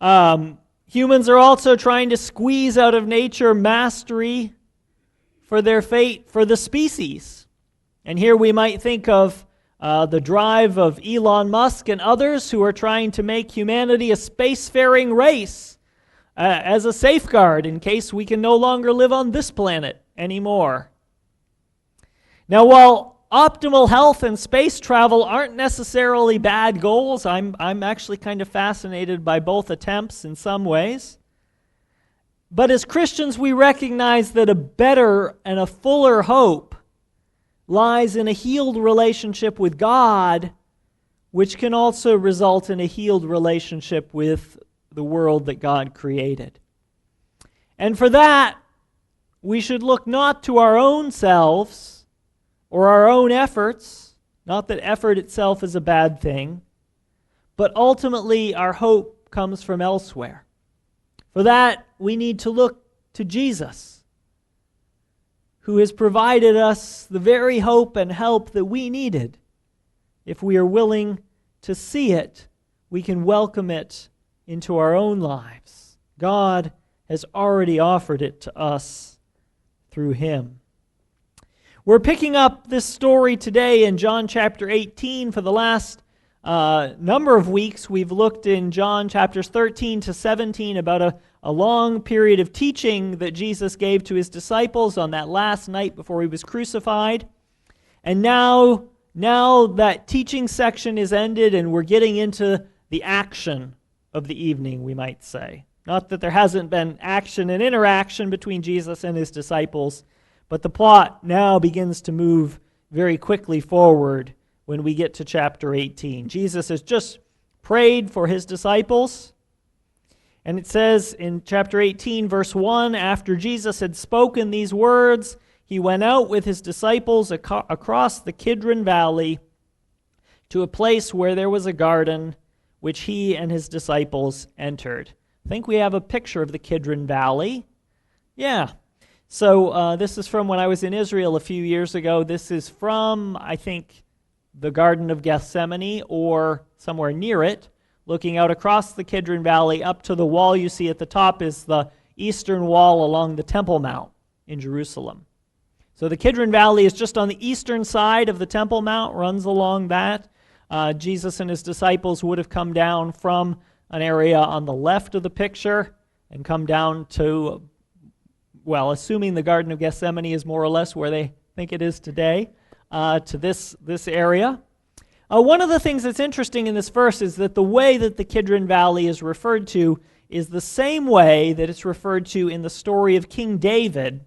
Humans are also trying to squeeze out of nature mastery for their fate for the species. And here we might think of the drive of Elon Musk and others who are trying to make humanity a spacefaring race as a safeguard in case we can no longer live on this planet anymore. Now, while optimal health and space travel aren't necessarily bad goals, I'm actually kind of fascinated by both attempts in some ways. But as Christians, we recognize that a better and a fuller hope lies in a healed relationship with God, which can also result in a healed relationship with the world that God created. And for that, we should look not to our own selves or our own efforts, not that effort itself is a bad thing, but ultimately our hope comes from elsewhere. For that, we need to look to Jesus, who has provided us the very hope and help that we needed. If we are willing to see it, we can welcome it into our own lives. God has already offered it to us through Him. We're picking up this story today in John chapter 18. For the last number of weeks, we've looked in John chapters 13 to 17 about a long period of teaching that Jesus gave to His disciples on that last night before He was crucified. And now that teaching section is ended and we're getting into the action of the evening, we might say. Not that there hasn't been action and interaction between Jesus and His disciples, but the plot now begins to move very quickly forward when we get to chapter 18. Jesus has just prayed for His disciples. And it says in chapter 18, verse 1, after Jesus had spoken these words, He went out with His disciples across the Kidron Valley to a place where there was a garden, which He and His disciples entered. I think we have a picture of the Kidron Valley. Yeah. So this is from when I was in Israel a few years ago. This is from, I think, the Garden of Gethsemane or somewhere near it, looking out across the Kidron Valley up to the wall you see at the top is the eastern wall along the Temple Mount in Jerusalem. So the Kidron Valley is just on the eastern side of the Temple Mount, runs along that. Jesus and His disciples would have come down from an area on the left of the picture and come down to, well, assuming the Garden of Gethsemane is more or less where they think it is today, to this area. One of the things that's interesting in this verse is that the way that the Kidron Valley is referred to is the same way that it's referred to in the story of King David,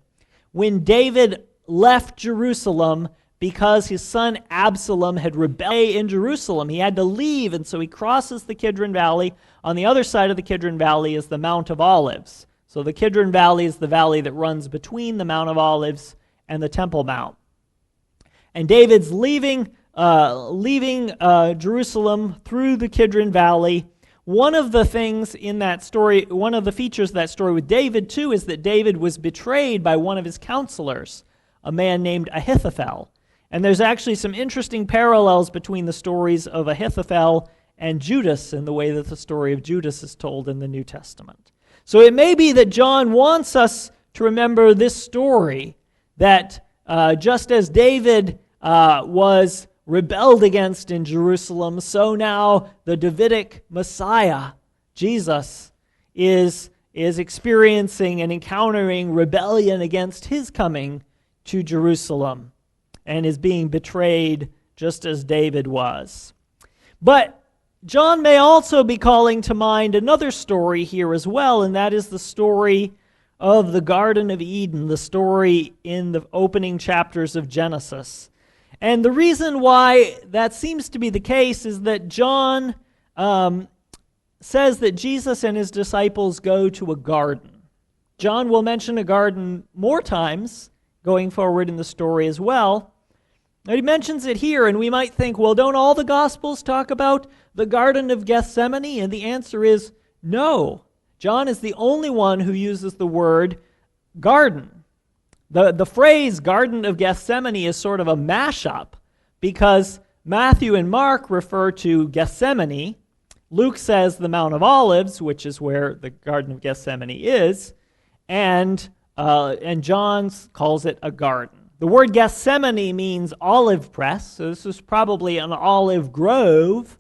when David left Jerusalem because his son Absalom had rebelled in Jerusalem. He had to leave, and so he crosses the Kidron Valley. On the other side of the Kidron Valley is the Mount of Olives. So the Kidron Valley is the valley that runs between the Mount of Olives and the Temple Mount. And David's leaving Jerusalem through the Kidron Valley. One of the things in that story, one of the features of that story with David, too, is that David was betrayed by one of his counselors, a man named Ahithophel. And there's actually some interesting parallels between the stories of Ahithophel and Judas in the way that the story of Judas is told in the New Testament. So it may be that John wants us to remember this story, that just as David was rebelled against in Jerusalem, so now the Davidic Messiah, Jesus, is experiencing and encountering rebellion against His coming to Jerusalem and is being betrayed just as David was. But John may also be calling to mind another story here as well, and that is the story of the Garden of Eden, the story in the opening chapters of Genesis. And the reason why that seems to be the case is that John says that Jesus and His disciples go to a garden. John will mention a garden more times going forward in the story as well. He mentions it here, and we might think, well, don't all the Gospels talk about the Garden of Gethsemane? And the answer is no. John is the only one who uses the word garden. The phrase Garden of Gethsemane is sort of a mashup because Matthew and Mark refer to Gethsemane, Luke says the Mount of Olives, which is where the Garden of Gethsemane is, and John calls it a garden. The word Gethsemane means olive press, so this was probably an olive grove.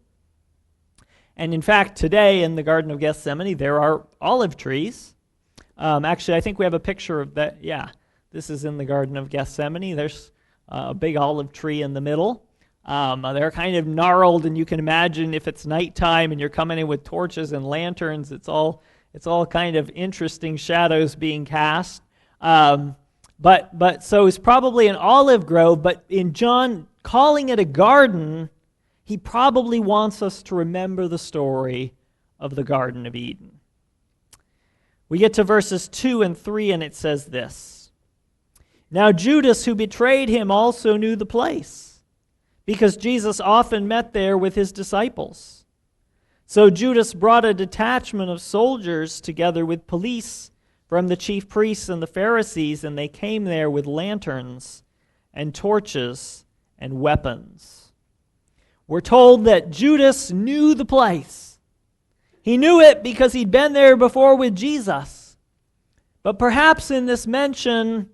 And in fact, today in the Garden of Gethsemane, there are olive trees. Actually, I think we have a picture of that. Yeah, this is in the Garden of Gethsemane. There's a big olive tree in the middle. They're kind of gnarled, and you can imagine if it's nighttime and you're coming in with torches and lanterns, it's all kind of interesting shadows being cast. But so it's probably an olive grove, but in John calling it a garden, he probably wants us to remember the story of the Garden of Eden. We get to verses 2 and 3, and it says this: "Now Judas, who betrayed him, also knew the place, because Jesus often met there with his disciples. So Judas brought a detachment of soldiers together with police from the chief priests and the Pharisees, and they came there with lanterns and torches and weapons." We're told that Judas knew the place. He knew it because he'd been there before with Jesus. But perhaps in this mention,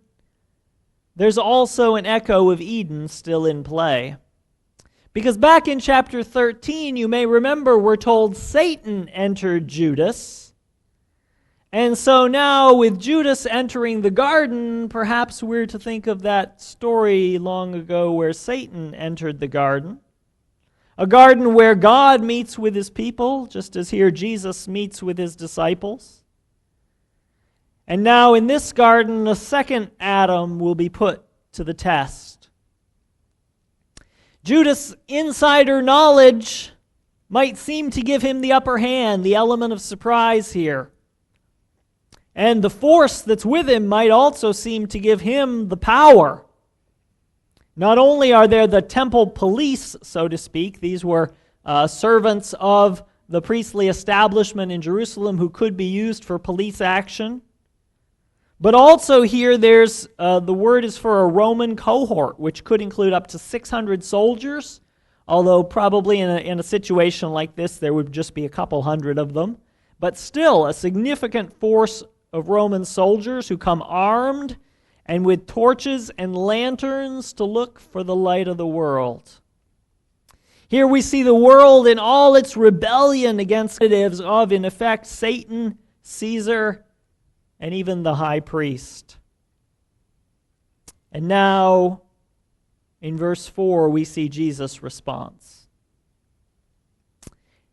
there's also an echo of Eden still in play. Because back in chapter 13, you may remember, we're told Satan entered Judas. And so now with Judas entering the garden, perhaps we're to think of that story long ago where Satan entered the garden. A garden where God meets with his people, just as here Jesus meets with his disciples. And now in this garden, a second Adam will be put to the test. Judas' insider knowledge might seem to give him the upper hand, the element of surprise here. And the force that's with him might also seem to give him the power. Not only are there the temple police, so to speak, these were servants of the priestly establishment in Jerusalem who could be used for police action, but also here there's, the word is for a Roman cohort, which could include up to 600 soldiers, although probably in a situation like this there would just be a couple hundred of them, but still a significant force of Roman soldiers who come armed and with torches and lanterns to look for the light of the world. Here we see the world in all its rebellion against representatives of, in effect, Satan, Caesar, and even the high priest. And now, in verse 4, we see Jesus' response.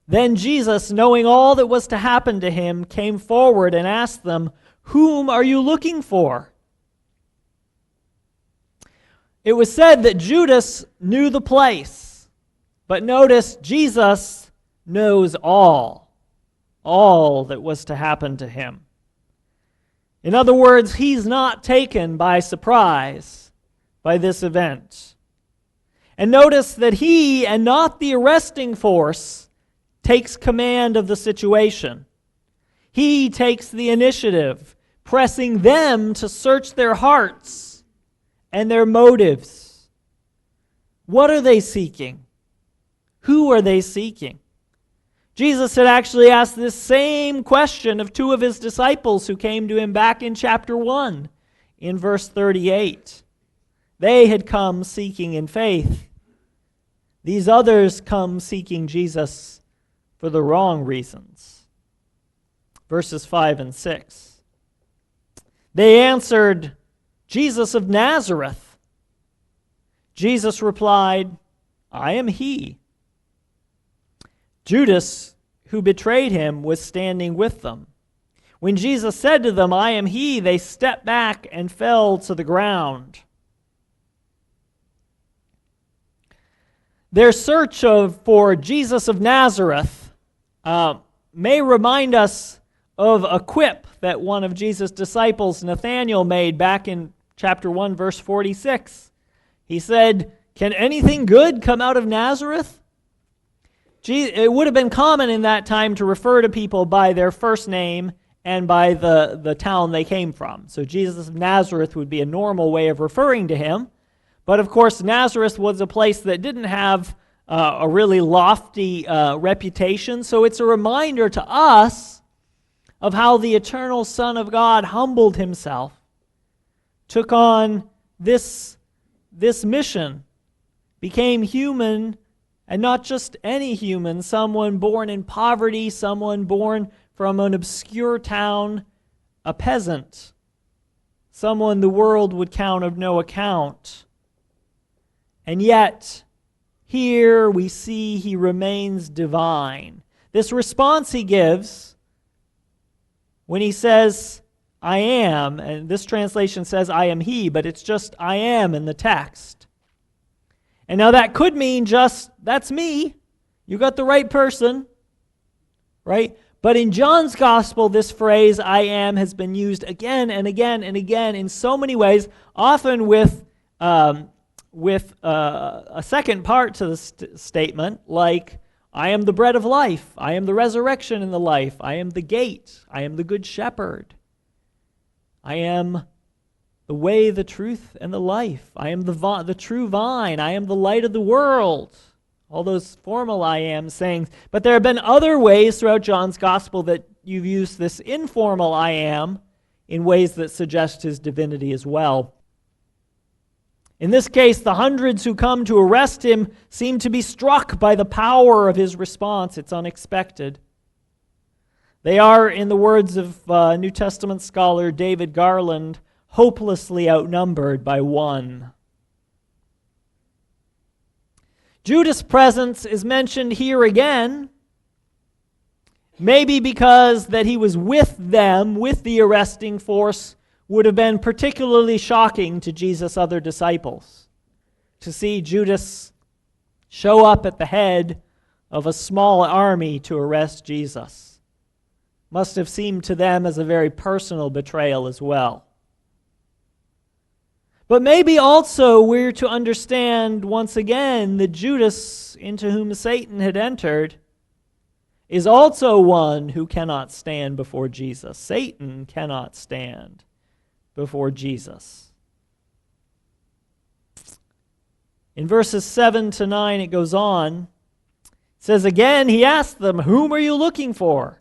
"Then Jesus, knowing all that was to happen to him, came forward and asked them, 'Whom are you looking for?' It was said that Judas knew the place, but notice Jesus knows all that was to happen to him. In other words, he's not taken by surprise by this event. And notice that he, and not the arresting force, takes command of the situation. He takes the initiative, pressing them to search their hearts and their motives. What are they seeking? Who are they seeking? Jesus had actually asked this same question of two of his disciples who came to him back in chapter 1, in verse 38. They had come seeking in faith. These others come seeking Jesus for the wrong reasons. Verses 5 and 6. They answered, "Jesus of Nazareth." Jesus replied, "I am he." Judas, who betrayed him, was standing with them. When Jesus said to them, "I am he," they stepped back and fell to the ground. Their search for Jesus of Nazareth may remind us of a quip that one of Jesus' disciples, Nathanael, made back in chapter 1, verse 46. He said, "Can anything good come out of Nazareth?" It would have been common in that time to refer to people by their first name and by the town they came from. So Jesus of Nazareth would be a normal way of referring to him. But of course, Nazareth was a place that didn't have a really lofty reputation. So it's a reminder to us of how the eternal Son of God humbled himself, took on this mission, became human, and not just any human, someone born in poverty, someone born from an obscure town, a peasant, someone the world would count of no account. And yet, here we see he remains divine. This response he gives when he says, I am, and this translation says I am he, but it's just I am in the text. And now that could mean just, that's me. You got the right person, right? But in John's gospel, this phrase, I am, has been used again and again and again in so many ways, often with a second part to the statement, like, I am the bread of life, I am the resurrection and the life, I am the gate, I am the good shepherd, I am the way, the truth, and the life, I am the true vine, I am the light of the world. All those formal I am sayings. But there have been other ways throughout John's gospel that you've used this informal I am in ways that suggest his divinity as well. In this case, the hundreds who come to arrest him seem to be struck by the power of his response. It's unexpected. They are, in the words of New Testament scholar David Garland, hopelessly outnumbered by one. Judas' presence is mentioned here again, maybe because that he was with them, with the arresting force, would have been particularly shocking to Jesus' other disciples. To see Judas show up at the head of a small army to arrest Jesus must have seemed to them as a very personal betrayal as well. But maybe also we're to understand once again that Judas, into whom Satan had entered, is also one who cannot stand before Jesus. Satan cannot stand before Jesus. In verses 7 to 9 it goes on. It says, again he asked them, whom are you looking for?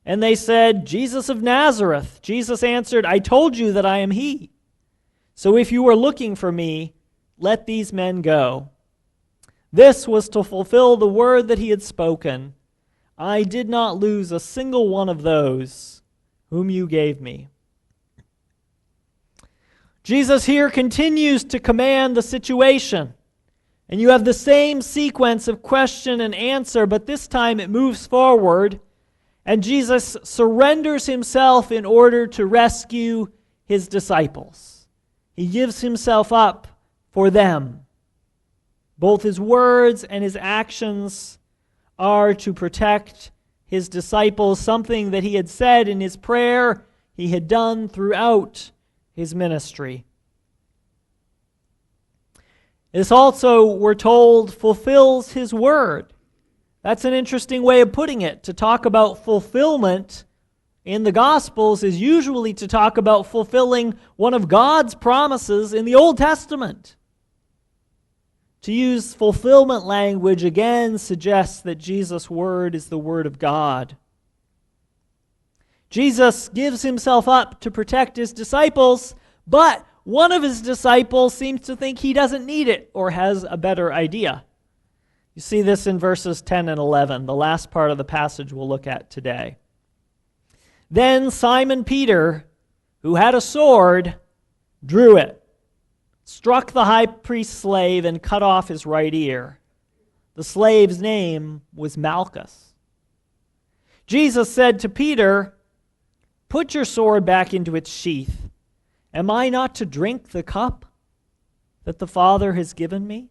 And they said, Jesus of Nazareth. Jesus answered, I told you that I am he. So if you are looking for me, let these men go. This was to fulfill the word that he had spoken. I did not lose a single one of those whom you gave me. Jesus here continues to command the situation. And you have the same sequence of question and answer, but this time it moves forward. And Jesus surrenders himself in order to rescue his disciples. He gives himself up for them. Both his words and his actions are to protect his disciples, something that he had said in his prayer he had done throughout his ministry. This also, we're told, fulfills his word. That's an interesting way of putting it. To talk about fulfillment in the Gospels is usually to talk about fulfilling one of God's promises in the Old Testament. To use fulfillment language again suggests that Jesus' word is the word of God. Jesus gives himself up to protect his disciples, but one of his disciples seems to think he doesn't need it or has a better idea. You see this in verses 10 and 11, the last part of the passage we'll look at today. Then Simon Peter, who had a sword, drew it, struck the high priest's slave, and cut off his right ear. The slave's name was Malchus. Jesus said to Peter, put your sword back into its sheath. Am I not to drink the cup that the Father has given me?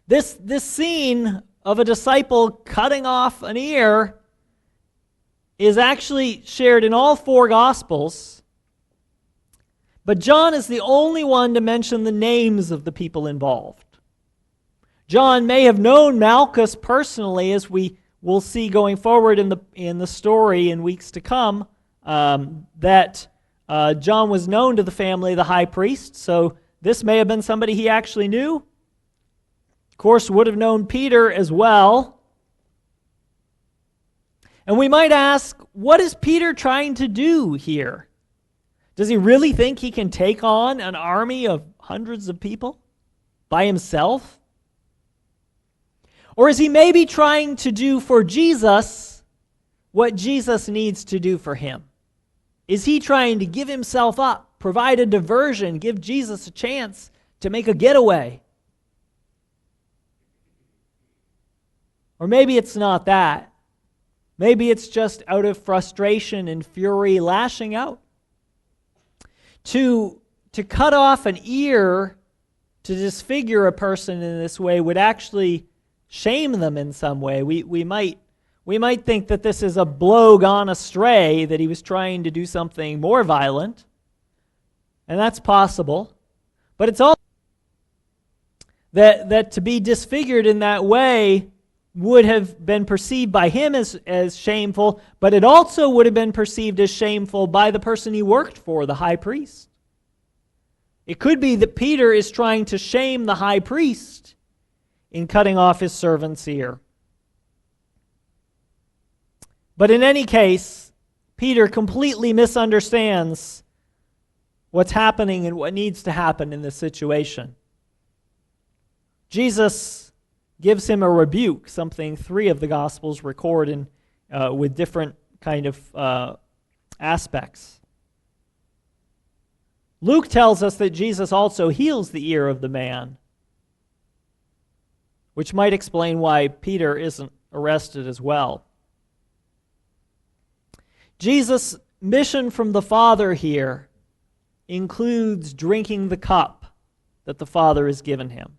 This scene of a disciple cutting off an ear is actually shared in all four Gospels, but John is the only one to mention the names of the people involved. John may have known Malchus personally, as we will see going forward in the story in weeks to come, that John was known to the family of the high priest, so this may have been somebody he actually knew. course, would have known Peter as well. And we might ask, what is Peter trying to do here? Does he really think he can take on an army of hundreds of people by himself? Or is he maybe trying to do for Jesus what Jesus needs to do for him? Is he trying to give himself up, provide a diversion, give Jesus a chance to make a getaway? Or maybe it's not that. Maybe it's just out of frustration and fury lashing out. To cut off an ear, to disfigure a person in this way would actually shame them in some way. We might think that this is a blow gone astray, that he was trying to do something more violent. And that's possible. But it's also that to be disfigured in that way would have been perceived by him as shameful, but it also would have been perceived as shameful by the person he worked for, the high priest. It could be that Peter is trying to shame the high priest in cutting off his servant's ear. But in any case, Peter completely misunderstands what's happening and what needs to happen in this situation. Jesus gives him a rebuke, something 3 of the Gospels record with different kind of aspects. Luke tells us that Jesus also heals the ear of the man, which might explain why Peter isn't arrested as well. Jesus' mission from the Father here includes drinking the cup that the Father has given him.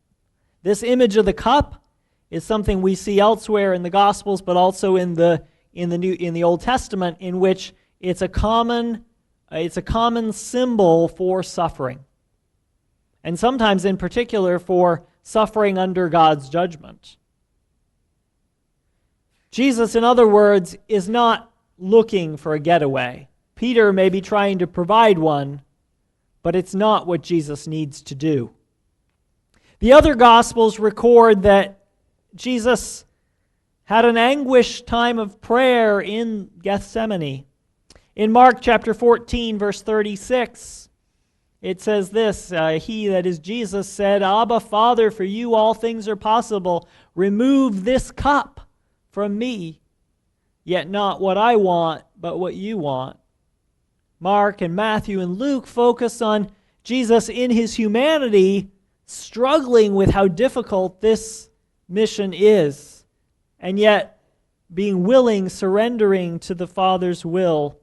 This image of the cup is something we see elsewhere in the Gospels, but also in the Old Testament, in which it's a common symbol for suffering, and sometimes in particular for suffering under God's judgment. Jesus, in other words, is not looking for a getaway. Peter may be trying to provide one, but it's not what Jesus needs to do. The other Gospels record that Jesus had an anguished time of prayer in Gethsemane. In Mark chapter 14, verse 36, it says this, he, that is Jesus, said, Abba, Father, for you all things are possible. Remove this cup from me, yet not what I want, but what you want. Mark and Matthew and Luke focus on Jesus in his humanity, struggling with how difficult this mission is, and yet being willing, surrendering to the Father's will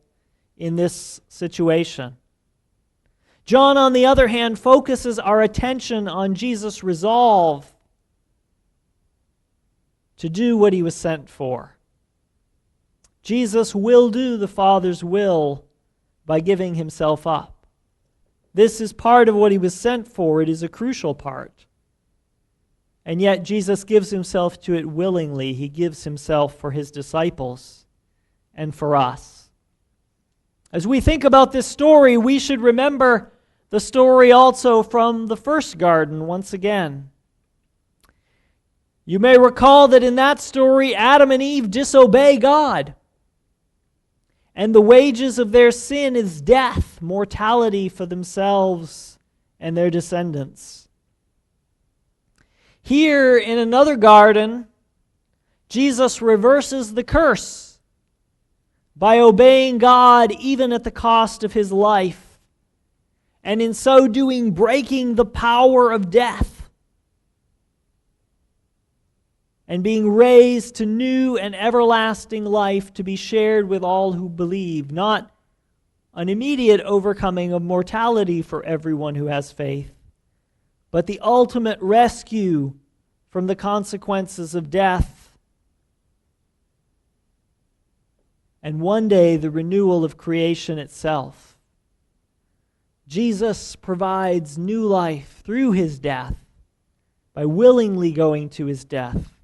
in this situation. John, on the other hand, focuses our attention on Jesus' resolve to do what he was sent for. Jesus will do the Father's will by giving himself up. This is part of what he was sent for. It is a crucial part. And yet Jesus gives himself to it willingly. He gives himself for his disciples and for us. As we think about this story, we should remember the story also from the first garden once again. You may recall that in that story, Adam and Eve disobey God. And the wages of their sin is death, mortality for themselves and their descendants. Here in another garden, Jesus reverses the curse by obeying God even at the cost of his life, and in so doing breaking the power of death and being raised to new and everlasting life to be shared with all who believe, not an immediate overcoming of mortality for everyone who has faith, but the ultimate rescue from the consequences of death, and one day the renewal of creation itself. Jesus provides new life through his death by willingly going to his death,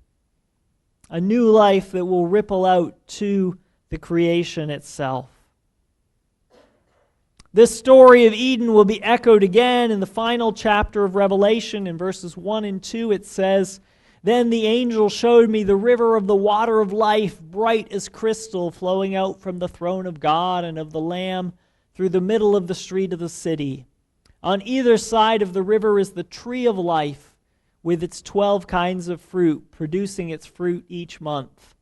a new life that will ripple out to the creation itself. This story of Eden will be echoed again in the final chapter of Revelation. In verses 1 and 2 it says, Then the angel showed me the river of the water of life, bright as crystal, flowing out from the throne of God and of the Lamb through the middle of the street of the city. On either side of the river is the tree of life, with its 12 kinds of fruit, producing its fruit each month.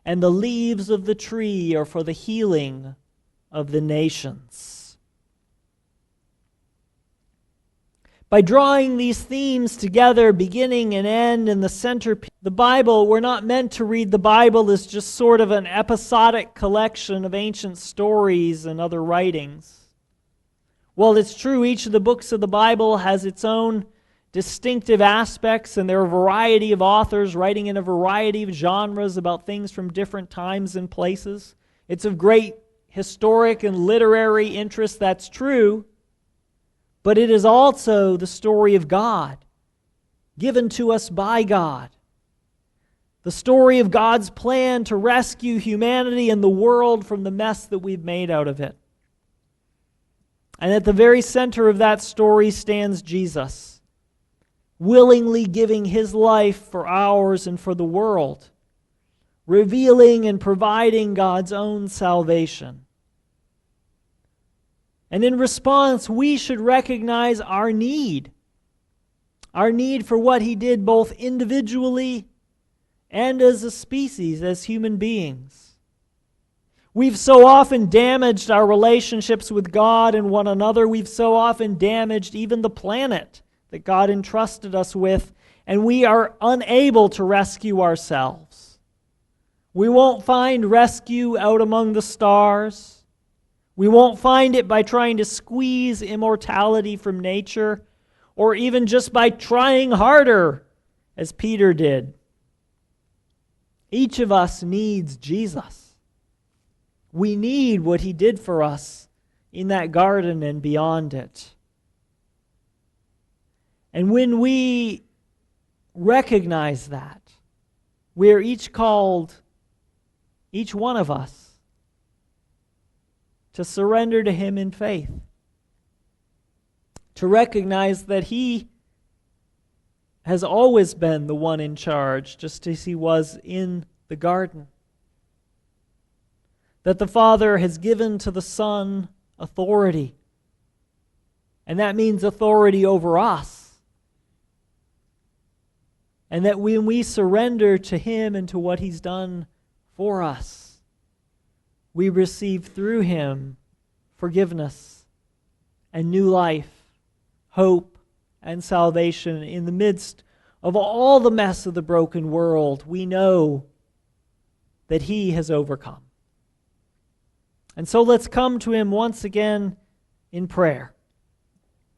And the leaves of the tree are for the healing of the nations. By drawing these themes together, beginning and end, in the centerpiece, the Bible, we're not meant to read the Bible as just sort of an episodic collection of ancient stories and other writings. While it's true each of the books of the Bible has its own distinctive aspects, and there are a variety of authors writing in a variety of genres about things from different times and places. It's of great historic and literary interest, that's true. But it is also the story of God, given to us by God. The story of God's plan to rescue humanity and the world from the mess that we've made out of it. And at the very center of that story stands Jesus, willingly giving his life for ours and for the world, revealing and providing God's own salvation. And in response, we should recognize our need for what he did both individually and as a species, as human beings. We've so often damaged our relationships with God and one another. We've so often damaged even the planet that God entrusted us with, and we are unable to rescue ourselves. We won't find rescue out among the stars. We won't find it by trying to squeeze immortality from nature, or even just by trying harder, as Peter did. Each of us needs Jesus. We need what he did for us in that garden and beyond it. And when we recognize that, we are each called, each one of us, to surrender to him in faith, to recognize that he has always been the one in charge, just as he was in the garden. That the Father has given to the Son authority, and that means authority over us. And that when we surrender to him and to what he's done for us, we receive through him forgiveness and new life, hope and salvation in the midst of all the mess of the broken world. We know that he has overcome. And so let's come to him once again in prayer.